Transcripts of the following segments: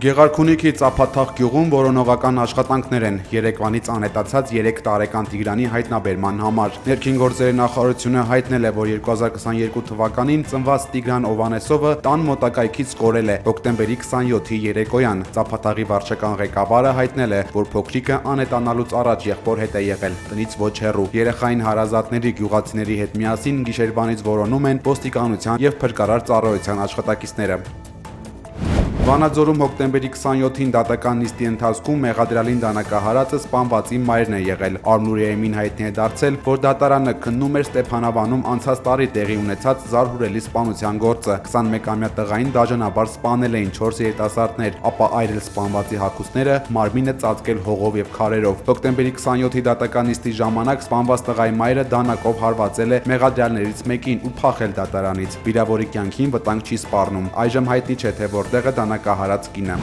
Գեղարքունիքի Ծափաթաղ գյուղում որոնողական աշխատանքներ են Երևանից անհետացած 3 տարեկան Տիգրանի հայտնաբերման համար։ Ներքին գործերի նախարարությունը հայտնել է, որ 2022 թվականին ծնված Տիգրան Օվանեսովը տան մոտակայքից կորել է հոկտեմբերի 27-ի երեկոյան։ Ծափաթաղի վարչական ղեկավարը հայտնել է, որ փոքրիկը անհետանալուց առաջ եղբոր հետ է եղել տնից ոչ հեռու։ Երեխային հարազատների գյուղացիների հետ միասին գիշերվանից որոնում են ոստիկանության եւ փրկարար ծառայության աշխատակիցները։ Վանաձորում հոկտեմբերի 27-ին դատական նիստի ընթացքում մեղադրյալին դանակահարածը սպանվածի մայրն է եղել։ Արմնուրիեմին հայտնի է դարձել, որ դատարանը քննում էր Ստեփանավանում անցած տարի տեղի ունեցած զարհուրելի սպանության գործը։ 21-ամյա տղային դաժանաբար սպանել էին 4 երիտասարդներ, ապա այրել սպանվածի հագուստները, մարմինը ծածկել հողով եւ քարերով։ Հոկտեմբերի 27-ի դատական նիստի ժամանակ սպանված տղայի մայրը դանակով հարվածել է մեղադրյալներից մեկին ու փախել դատարանից։ Վիրավորի կյանքին վտանգ չի սպառնում։ Այժմ հայտնի չէ, թե որտեղ է դանակահարած կինը։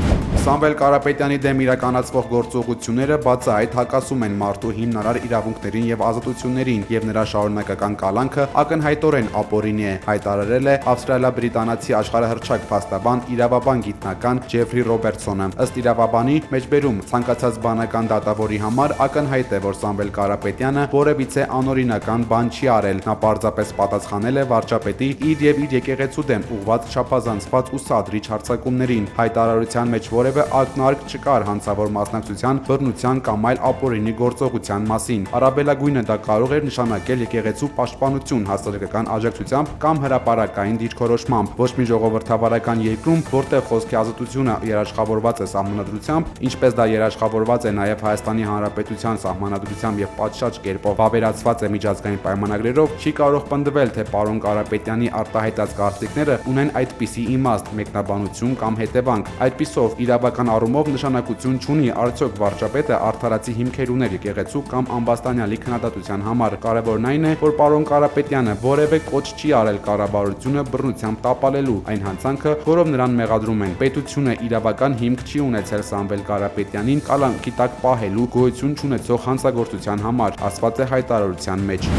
Սամվել Կարապետյանի դեմ իրականացվող գործողությունները բացահայտ հակասում են մարդու հիմնարար իրավունքներին եւ ազատություններին, եւ նրա շարունակական կալանքը ակնհայտորեն ապօրինի է, հայտարարել է ավստրալիա-բրիտանացի աշխարհահռչակ փաստաբան, իրավաբան գիտնական Ջեֆրի Ռոբերտսոնը։ Ըստ իրավաբանի, մեջբերում ցանկացած բանական դատավորի համար ակնհայտ է, որ Սամվել Կարապետյանը որևիցե անօրինական բան չի արել։ Նա պարզապես պատասխանել է վարչապետի իր եւ իր եկեղեցու դեմ ուղղված չափազանցված ու սադրիչ հարձակումներին։ Հայտարարության մեջ որևէ ակնարկ չկար հանցավոր մասնակցության, բռնության կամ այլ ապօրինի գործողության մասին։ Առավելագույնը դա կարող էր նշանակել եկեղեցու պաշտպանություն հասարակական աջակցությամբ կամ հրապարակային դիրքորոշմամբ։ Ոչ մի ժողովրդավարական երկրում, որտեղ խոսքի ազատությունը երաշխավորված է սահմանադրությամբ, ինչպես դա երաշխավորված է նաև Հայաստանի Հանրապետության սահմանադրությամբ եւ պատշաճ կերպով վավերացված է միջազգային պայմանագրերով, չի կարող պնդվել, թե պարոն Կարապետյանի արտահայտած կարծիքները ունեն այդպիսի իմաստ, մեկնաբանություն կամ հետևանք։ Այդպիսով իրավական առումով նշանակություն չունի արդյոք վարչապետը արդարացի հիմքեր ուներ եկեղեցու կամ ամբաստանյալի քննադատության համար։ Կարևորն այն է, որ պարոն Կարապետյանը որևէ կոչ չի արել կառավարությունը բռնությամբ տապալելու այն հանցանքը, որով նրան մեղադրում են։ Պետությունը իրավական հիմք չի ունեցել Սամվել Կարապետյանին կալանքի տակ պահելու գոյություն չունեցող հանցագործության համար, ասված է հայտարարության մեջ։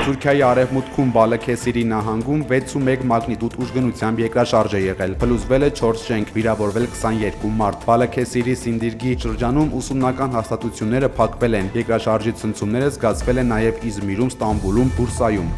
Թուրքիայի արևմուտքում Բալաքեսիրի նահանգում 6.1 մագնիտուդ ուժգնությամբ երկրաշարժ է եղել։ Փլուզվել է 4 շենք, վիրավորվել 22 մարդ։ Բալաքեսիրի Սինդիրգի շրջանում ուսումնական հաստատությունները փակվել են։ Երկրաշարժի ցնցումները զգացվել են նաև Իզմիրում, Ստամբուլում, Բուրսայում։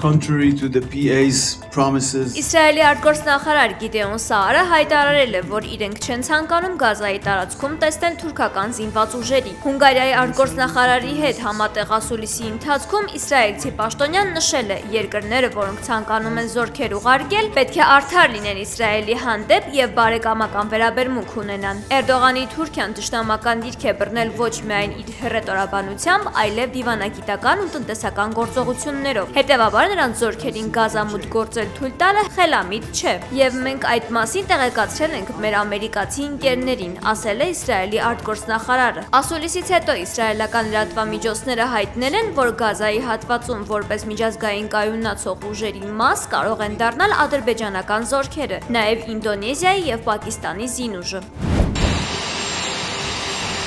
Contrary to the PA's promises, Իսրայելի արտգործնախարար Գիդեոն Սաարը հայտարարել է, որ իրենք չեն ցանկանում Գազայի տարածքում տեսնել թուրքական զինված ուժերի։ Հունգարիայի արտգործնախարարի հետ համատեղ ասուլիսի ընթացքում իսրայելցի պաշտոնյան նշել է, երկրները, որոնք ցանկանում են զորքեր ուղարկել, պետք է արդար լինեն Իսրայելի հանդեպ եւ բարեկամական վերաբերմունք ունենան։ Էրդողանի Թուրքիան ճշտամական դիրք է բռնել ոչ միայն իր հռետորաբանությամբ, այլև դիվանագիտական ու տնտեսական գործողություններով։ Հետևաբար նրանց զորքերին Գազամուտ գործել թույլ տալը խելամիտ չէ, եւ մենք այդ մասին տեղեկացրել ենք մեր ամերիկացի ընկերներին, ասել է Իսրայելի արտգործնախարարը։ Ասուլիսից հետո իսրայելական լրատվամիջոցները հայտնել են, որ Գազայի հատվածում որպես միջազգային կայունացող ուժերի մաս կարող են դառնալ ադրբեջանական զորքերը, նաեւ Ինդոնեզիայի եւ Պակիստանի զինուժը։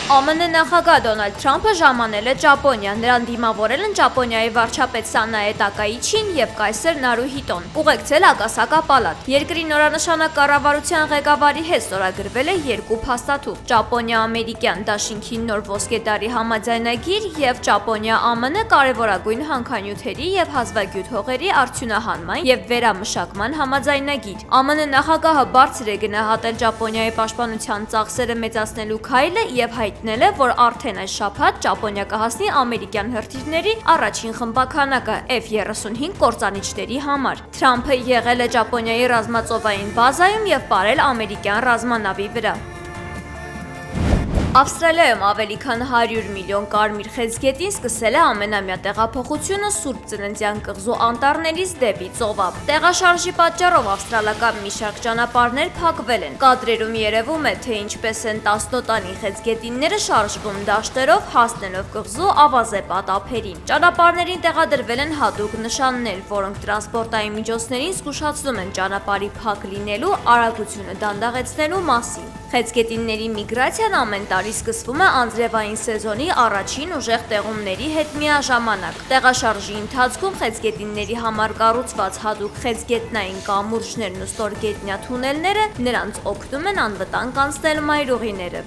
ԱՄՆ նախագահ Դոնալդ Թրամփը ժամանել է Ճապոնիա։ Նրան դիմավորել են Ճապոնիայի վարչապետ Սանաե Տակայիչին եւ կայսր Նարուհիտոն։ Ուղեկցել ակասակապալատ։ Երկրի նորանշանակ կառավարության ղեկավարի հետ ստորագրվել է 2 փաստաթուղթ՝ Ճապոնիա-ամերիկյան դաշինքի նոր ոսկեդարի համաձայնագիր եւ Ճապոնիա-ԱՄՆ կարևորագույն հանքանյութերի եւ հազվագյուտ հողերի արդյունահանման եւ վերամշակման համաձայնագիր։ ԱՄՆ նախագահը բարձր է գնահատել Ճապոնիայի պաշտպանության ծախսերը մեծացնելու քայլը եւ հայտնել է, որ արդեն այս շաբաթ Ճապոնիա կհասնի ամերիկյան հրթիռների առաջին խմբականակը F-35 կործանիչների համար։ Թրամփը եղել է Ճապոնիայի ռազմածովային բազայում եւ ապրել ամերիկյան ռազմանավի վրա։ Ավստրալիայում ավելի քան 100 միլիոն կարմիր խեցգետին սկսել է ամենամյա տեղափոխությունը Սուրբ Ծննդյան կղզու անտառներից դեպի ծովափ։ Տեղաշարժի պատճառով ավստրալական մի շարք ճանապարհներ փակվել են։ Կադրերում երևում է, թե ինչպես են 10 տոնի խեցգետինները շարժվում դաշտերով, հասնելով կղզու ավազեպատ ափերին։ Ճանապարհներին տեղադրվել են հատուկ նշաններ, որոնք տրանսպորտային միջոցներին զգուշացնում են ճանապարհի փակ լինելու, արագությունը դանդաղեցնելու մասին։ Խեցգետինների միգրացիան ամեն տարի սկսվում է անձրևային սեզոնի առաջին ուժեղ տեղումների հետ միաժամանակ։ Տեղաշարժի ընթացքում խեցգետինների համար կառուցված հատուկ խեցգետնային կամուրջներն ու ստորգետնյա թունելները նրանց օգնում են անվտանգ անցնել մայրուղիները։